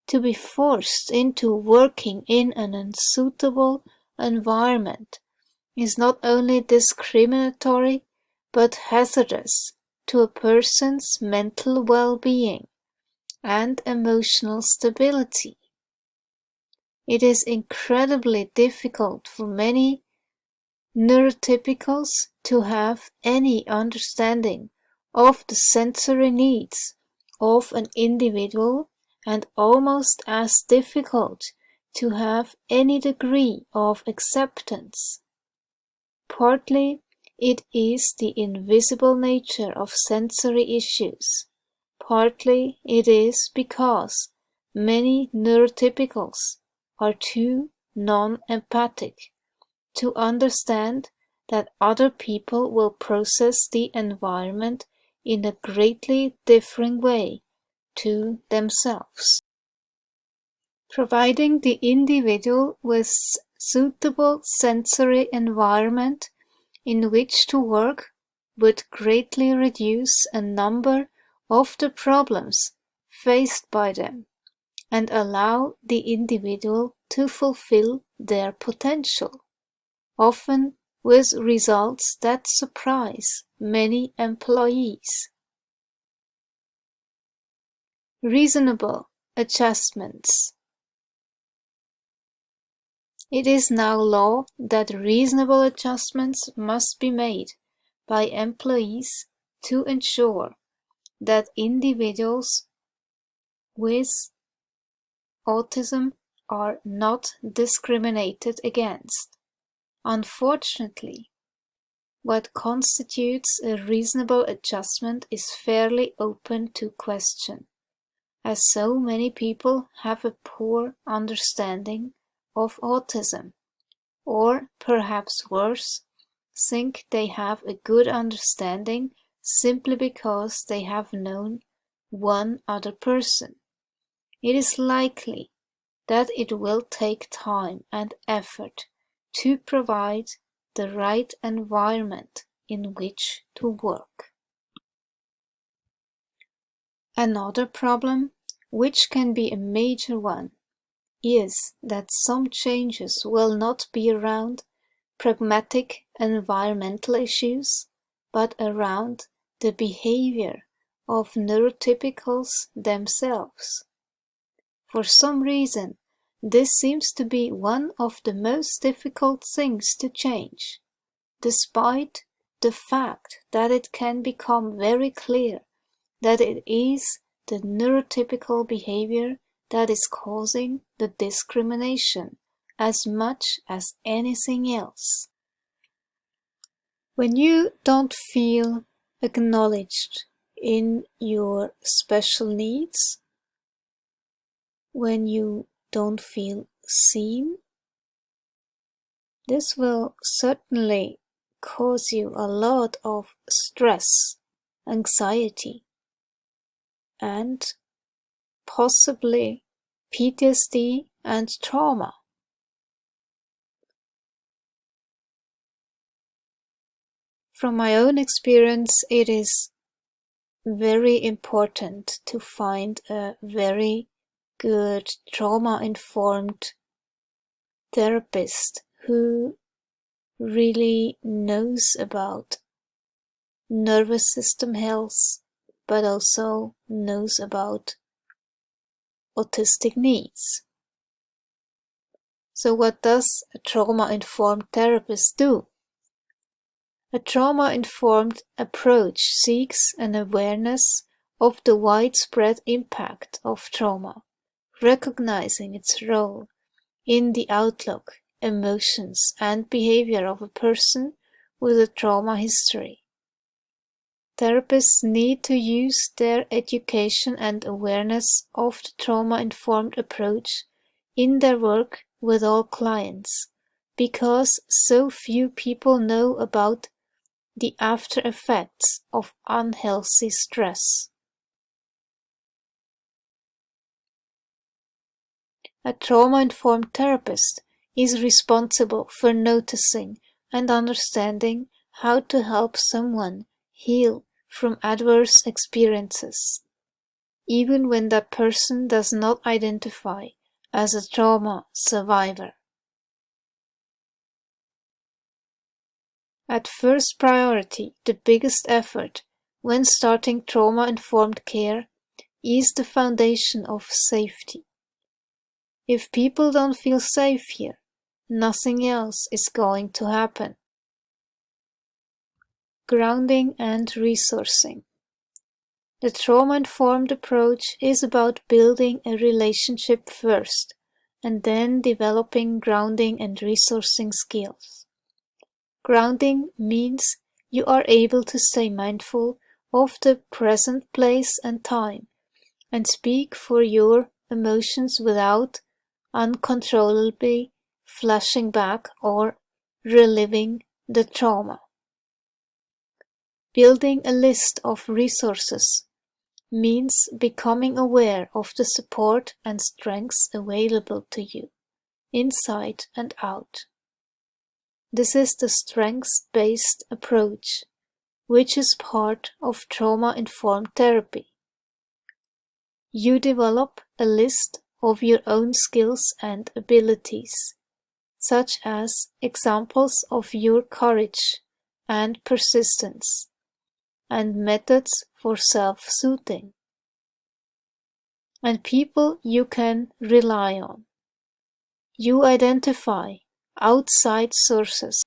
To be forced into working in an unsuitable environment is not only discriminatory but hazardous to a person's mental well-being and emotional stability. It is incredibly difficult for many neurotypicals to have any understanding of the sensory needs of an individual, and almost as difficult to have any degree of acceptance. Partly, it is the invisible nature of sensory issues. Partly, it is because many neurotypicals are too non-empathic to understand that other people will process the environment in a greatly different way to themselves. Providing the individual with suitable sensory environment in which to work would greatly reduce a number of the problems faced by them and allow the individual to fulfill their potential, often with results that surprise many employees. Reasonable Adjustments. It is now law that reasonable adjustments must be made by employees to ensure that individuals with autism are not discriminated against. Unfortunately, what constitutes a reasonable adjustment is fairly open to question, as so many people have a poor understanding of autism, or perhaps worse, think they have a good understanding simply because they have known one other person. It is likely that it will take time and effort to provide the right environment in which to work. Another problem, which can be a major one, is that some changes will not be around pragmatic environmental issues, but around the behavior of neurotypicals themselves. For some reason, this seems to be one of the most difficult things to change, despite the fact that it can become very clear that it is the neurotypical behavior that is causing the discrimination as much as anything else. When you don't feel acknowledged in your special needs, when you don't feel seen, this will certainly cause you a lot of stress, anxiety, and possibly PTSD and trauma. From my own experience, it is very important to find a very good trauma-informed therapist who really knows about nervous system health, but also knows about autistic needs. So what does a trauma-informed therapist do? A trauma-informed approach seeks an awareness of the widespread impact of trauma, recognizing its role in the outlook, emotions, and behavior of a person with a trauma history. Therapists need to use their education and awareness of the trauma-informed approach in their work with all clients, because so few people know about the after effects of unhealthy stress. A trauma-informed therapist is responsible for noticing and understanding how to help someone heal from adverse experiences, even when that person does not identify as a trauma survivor. At first priority, the biggest effort when starting trauma-informed care is the foundation of safety. If people don't feel safe here, nothing else is going to happen. Grounding and resourcing. The trauma-informed approach is about building a relationship first, and then developing grounding and resourcing skills. Grounding means you are able to stay mindful of the present place and time, and speak for your emotions without uncontrollably flashing back or reliving the trauma. Building a list of resources means becoming aware of the support and strengths available to you, inside and out. This is the strengths-based approach, which is part of trauma-informed therapy. You develop a list of your own skills and abilities, such as examples of your courage and persistence, and methods for self-soothing. and people you can rely on. You identify outside sources,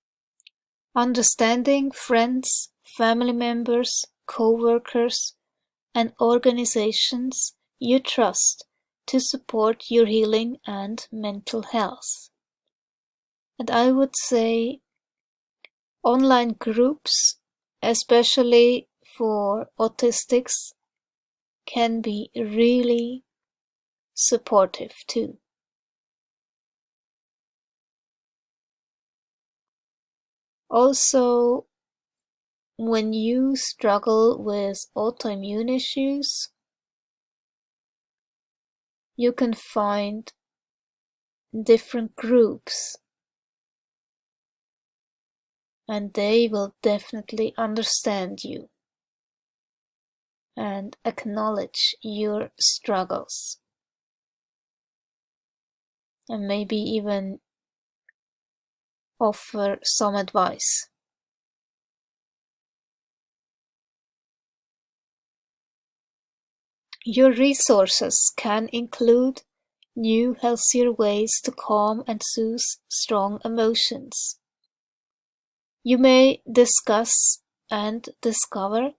understanding friends, family members, co-workers, and organizations you trust to support your healing and mental health. And I would say online groups, especially for autistics, can be really supportive too. Also, when you struggle with autoimmune issues, you can find different groups, and they will definitely understand you and acknowledge your struggles, and maybe even offer some advice. Your resources can include new, healthier ways to calm and soothe strong emotions. You may discuss and discover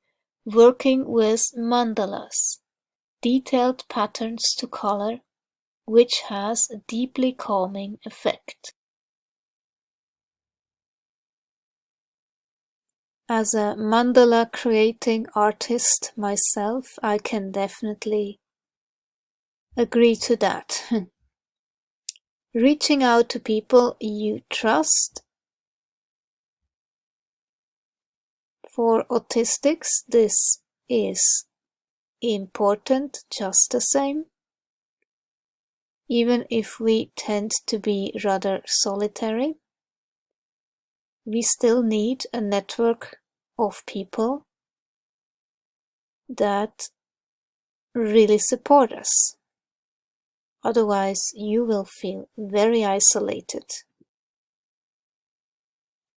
working with mandalas, detailed patterns to color, which has a deeply calming effect. As a mandala creating artist myself, I can definitely agree to that. Reaching out to people you trust. For autistics, this is important just the same. Even if we tend to be rather solitary, we still need a network of people that really support us. Otherwise, you will feel very isolated.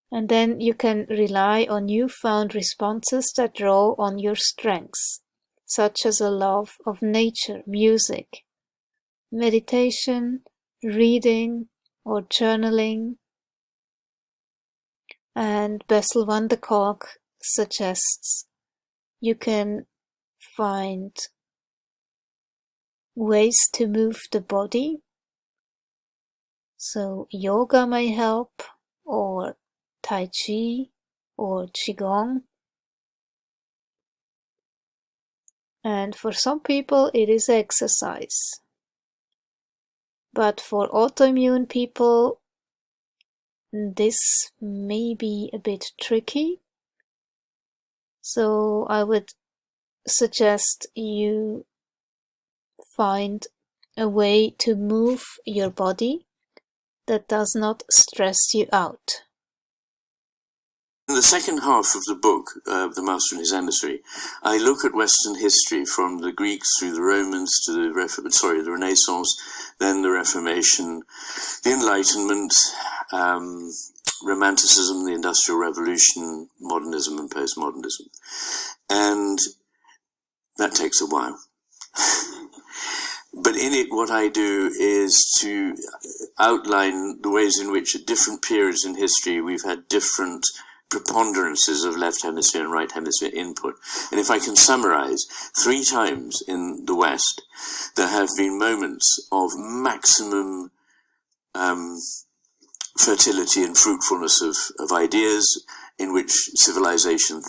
And then you can rely on newfound responses that draw on your strengths, such as a love of nature, music, meditation, reading, or journaling. And Bessel van der Kolk suggests you can find ways to move the body. So yoga may help, or Tai Chi, or Qigong. And for some people it is exercise. But for autoimmune people, this may be a bit tricky. So I would suggest you find a way to move your body that does not stress you out. In the second half of the book, The Master and His Emissary, I look at Western history from the Greeks through the Romans to the Renaissance, then the Reformation, the Enlightenment, Romanticism, the Industrial Revolution, modernism and postmodernism. And that takes a while. But in it, what I do is to outline the ways in which at different periods in history we've had different preponderances of left hemisphere and right hemisphere input. And if I can summarize, 3 times in the West, there have been moments of maximum fertility and fruitfulness of ideas in which civilization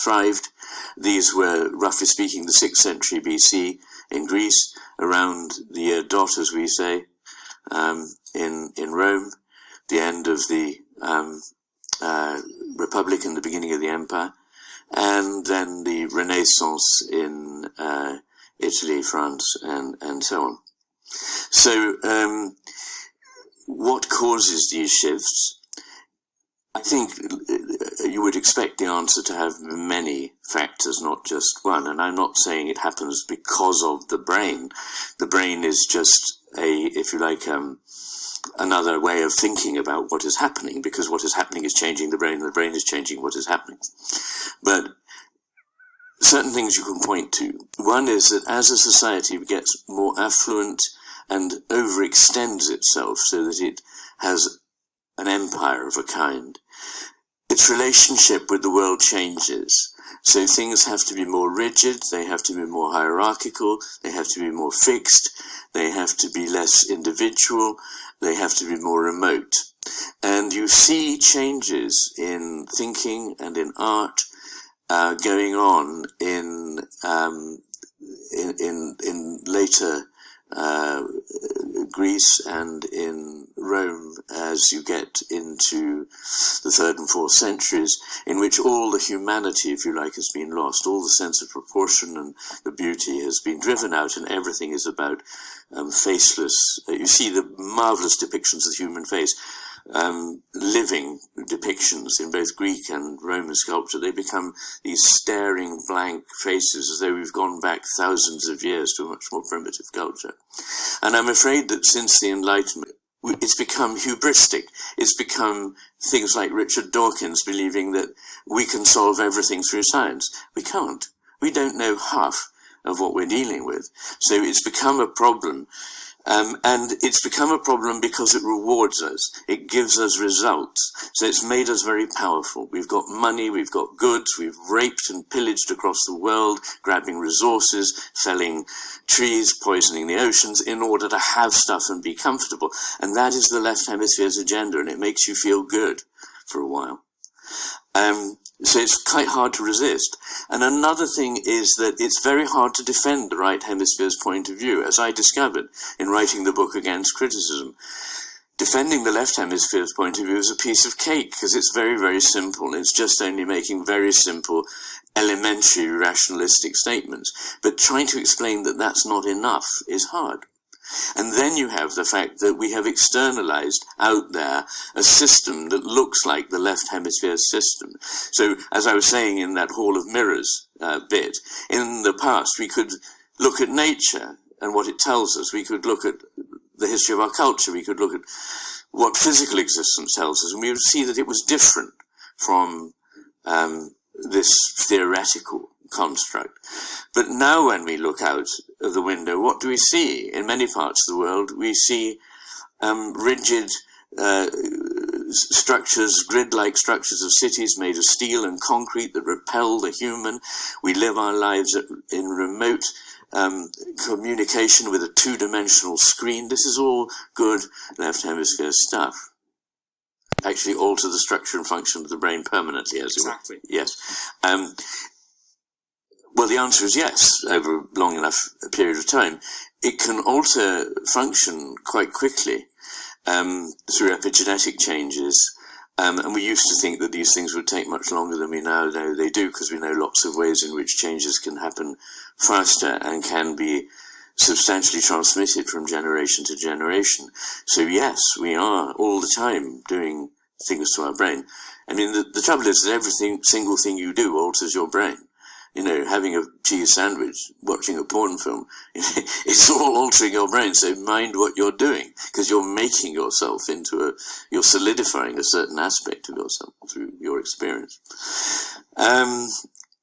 thrived. These were, roughly speaking, the 6th century BC in Greece, around the year dot, as we say, in Rome, the end of the Republic and the beginning of the Empire, and then the Renaissance in Italy, France, and so on. So, what causes these shifts? I think you would expect the answer to have many factors, not just one. And I'm not saying it happens because of the brain. The brain is just if you like, another way of thinking about what is happening, because what is happening is changing the brain, and the brain is changing what is happening. But certain things you can point to. One is that as a society gets more affluent and overextends itself so that it has an empire of a kind, its relationship with the world changes. So things have to be more rigid, they have to be more hierarchical, they have to be more fixed, they have to be less individual, they have to be more remote. And you see changes in thinking and in art going on in later Greece and in Rome as you get into the 3rd and 4th centuries, in which all the humanity, if you like, has been lost. All the sense of proportion and the beauty has been driven out, and everything is about faceless. You see the marvelous depictions of the human face, living depictions in both Greek and Roman sculpture. They become these staring blank faces, as though we've gone back thousands of years to a much more primitive culture. And I'm afraid that since the Enlightenment, it's become hubristic. It's become things like Richard Dawkins believing that we can solve everything through science. We can't. We don't know half of what we're dealing with. So it's become a problem. And it's become a problem because it rewards us. It gives us results. So it's made us very powerful. We've got money, we've got goods, we've raped and pillaged across the world, grabbing resources, felling trees, poisoning the oceans in order to have stuff and be comfortable. And that is the left hemisphere's agenda, and it makes you feel good for a while. So it's quite hard to resist. And another thing is that it's very hard to defend the right hemisphere's point of view, as I discovered in writing the book Against Criticism. Defending the left hemisphere's point of view is a piece of cake, because it's very, very simple. It's just only making very simple, elementary, rationalistic statements. But trying to explain that that's not enough is hard. And then you have the fact that we have externalized out there a system that looks like the left hemisphere's system. So, as I was saying in that Hall of Mirrors bit, in the past we could look at nature and what it tells us. We could look at the history of our culture. We could look at what physical existence tells us, and we would see that it was different from this theoretical construct. But now when we look out of the window, what do we see? In many parts of the world, we see rigid structures, grid-like structures of cities made of steel and concrete that repel the human. We live our lives in remote communication with a two-dimensional screen. This is all good left hemisphere stuff. Actually alter the structure and function of the brain permanently, as exactly. It were. Yes. Well, the answer is yes, over a long enough period of time. It can alter function quite quickly through epigenetic changes. And we used to think that these things would take much longer than we now know they do, because we know lots of ways in which changes can happen faster and can be substantially transmitted from generation to generation. So yes, we are all the time doing things to our brain. I mean, the trouble is that every single thing you do alters your brain. You know, having a cheese sandwich, watching a porn film, it's all altering your brain. So mind what you're doing, because you're making yourself you're solidifying a certain aspect of yourself through your experience.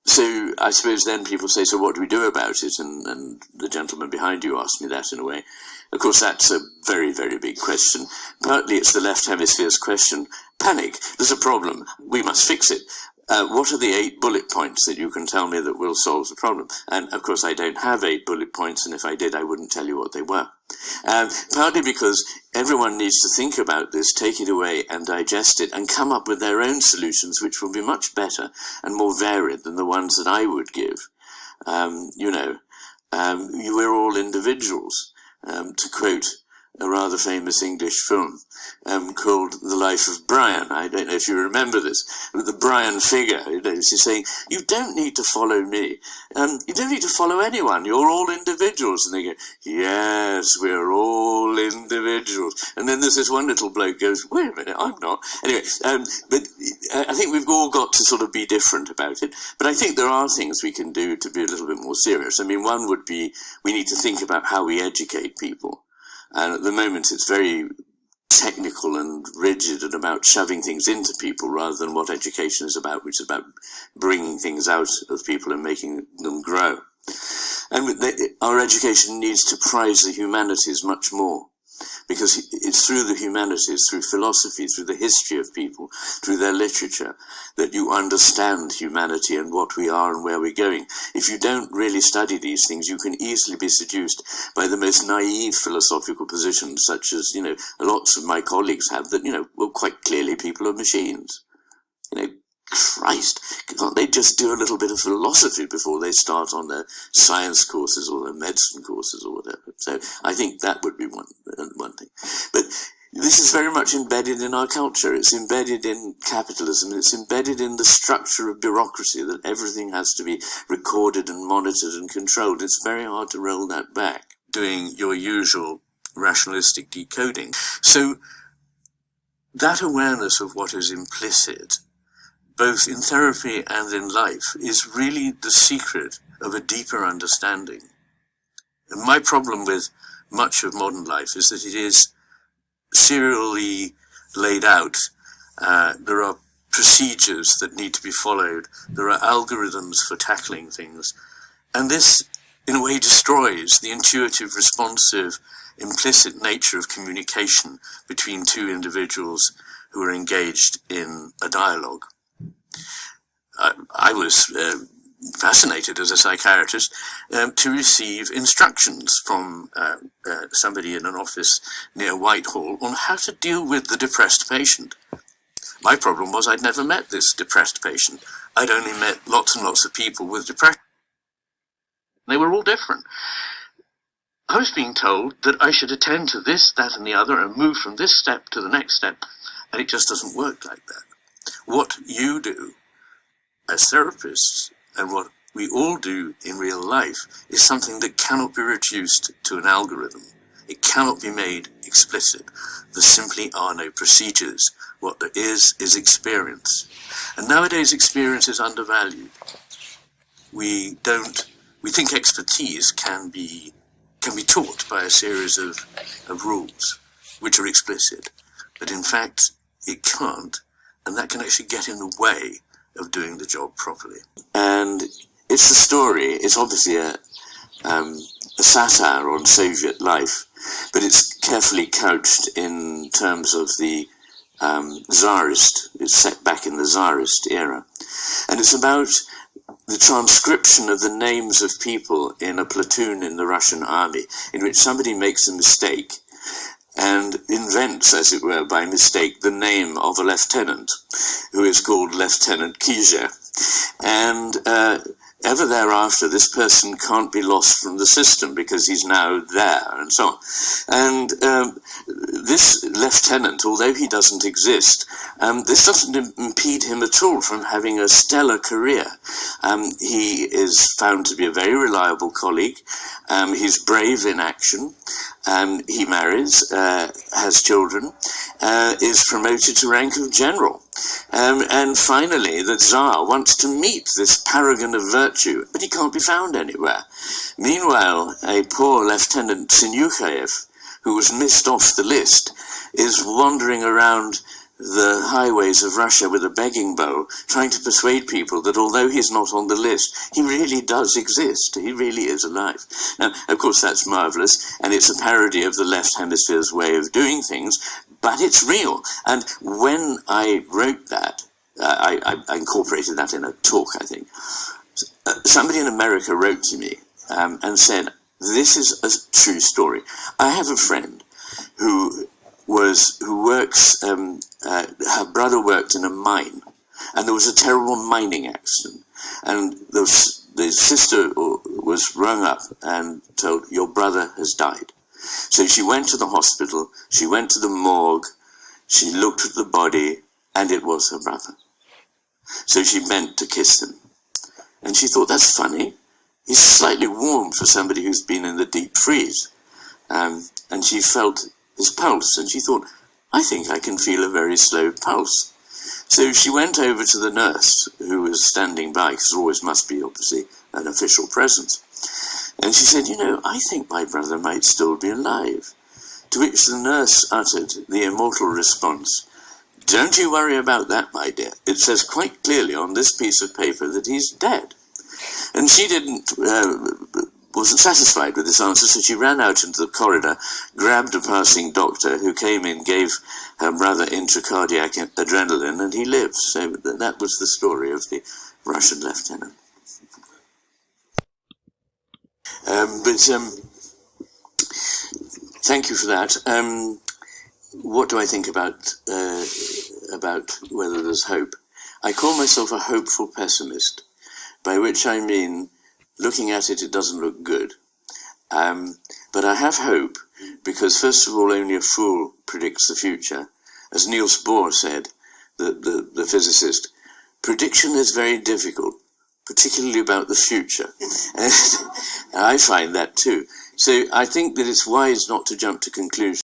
So I suppose then people say, so what do we do about it? And the gentleman behind you asked me that in a way. Of course, that's a very, very big question. Partly it's the left hemisphere's question. Panic. There's a problem. We must fix it. What are the 8 bullet points that you can tell me that will solve the problem? And of course I don't have 8 bullet points, and if I did I wouldn't tell you what they were. Partly because everyone needs to think about this, take it away and digest it, and come up with their own solutions, which will be much better and more varied than the ones that I would give. We're all individuals, to quote a rather famous English film called The Life of Brian. I don't know if you remember this, but the Brian figure, she's saying, you don't need to follow me. You don't need to follow anyone. You're all individuals. And they go, yes, we're all individuals. And then there's this one little bloke goes, wait a minute, I'm not. Anyway, but I think we've all got to sort of be different about it. But I think there are things we can do to be a little bit more serious. I mean, one would be, we need to think about how we educate people. And at the moment, it's very technical and rigid and about shoving things into people rather than what education is about, which is about bringing things out of people and making them grow. And our education needs to prize the humanities much more, because it's through the humanities, through philosophy, through the history of people, through their literature, that you understand humanity and what we are and where we're going. If you don't really study these things, you can easily be seduced by the most naive philosophical positions, such as, lots of my colleagues have, that, well, quite clearly people are machines. Christ, can't they just do a little bit of philosophy before they start on their science courses or their medicine courses or whatever? So I think that would be one thing. But this is very much embedded in our culture. It's embedded in capitalism. It's embedded in the structure of bureaucracy, that everything has to be recorded and monitored and controlled. It's very hard to roll that back, doing your usual rationalistic decoding. So that awareness of what is implicit, both in therapy and in life, is really the secret of a deeper understanding. And my problem with much of modern life is that it is serially laid out. There are procedures that need to be followed. There are algorithms for tackling things. And this, in a way, destroys the intuitive, responsive, implicit nature of communication between two individuals who are engaged in a dialogue. I was fascinated as a psychiatrist to receive instructions from somebody in an office near Whitehall on how to deal with the depressed patient. My problem was I'd never met this depressed patient. I'd only met lots and lots of people with depression. They were all different. I was being told that I should attend to this, that, and the other and move from this step to the next step, and it just doesn't work like that. What you do as therapists, and what we all do in real life, is something that cannot be reduced to an algorithm. It cannot be made explicit. There simply are no procedures. What there is experience. And nowadays experience is undervalued. We think expertise can be taught by a series of rules, which are explicit. But in fact, it can't, and that can actually get in the way of doing the job properly. And it's a story. It's obviously a satire on Soviet life, but it's carefully couched in terms of the Tsarist. It's set back in the Tsarist era, and it's about the transcription of the names of people in a platoon in the Russian army, in which somebody makes a mistake and invents, as it were, by mistake, the name of a lieutenant, who is called Lieutenant Kijé. And ever thereafter, this person can't be lost from the system because he's now there, and so on. And this lieutenant, although he doesn't exist, this doesn't impede him at all from having a stellar career. He is found to be a very reliable colleague. He's brave in action. He marries, has children, is promoted to rank of general. And finally, the Tsar wants to meet this paragon of virtue, but he can't be found anywhere. Meanwhile, a poor Lieutenant Sinyukhaev, who was missed off the list, is wandering around the highways of Russia with a begging bowl, trying to persuade people that although he's not on the list, he really does exist. He really is alive. Now, of course, that's marvelous, and it's a parody of the left hemisphere's way of doing things, but it's real. And when I wrote that, I incorporated that in a talk, I think. Somebody in America wrote to me and said, this is a true story. I have a friend who works, her brother worked in a mine, and there was a terrible mining accident, and the sister was rung up and told, your brother has died. So she went to the hospital, she went to the morgue, she looked at the body, and it was her brother. So she bent to kiss him, and she thought, that's funny. He's slightly warm for somebody who's been in the deep freeze. And she felt his pulse, and she thought, I think I can feel a very slow pulse. So she went over to the nurse who was standing by, because there always must be, obviously, an official presence. And she said, I think my brother might still be alive. to which the nurse uttered the immortal response, "Don't you worry about that, my dear. It says quite clearly on this piece of paper that he's dead." And she wasn't satisfied with this answer, so she ran out into the corridor, grabbed a passing doctor who came in, gave her brother intracardiac adrenaline, and he lived. So that was the story of the Russian lieutenant. Thank you for that. What do I think about whether there's hope? I call myself a hopeful pessimist, by which I mean, looking at it, it doesn't look good. But I have hope because, first of all, only a fool predicts the future. As Niels Bohr said, the physicist, prediction is very difficult, particularly about the future. And I find that too. So I think that it's wise not to jump to conclusions.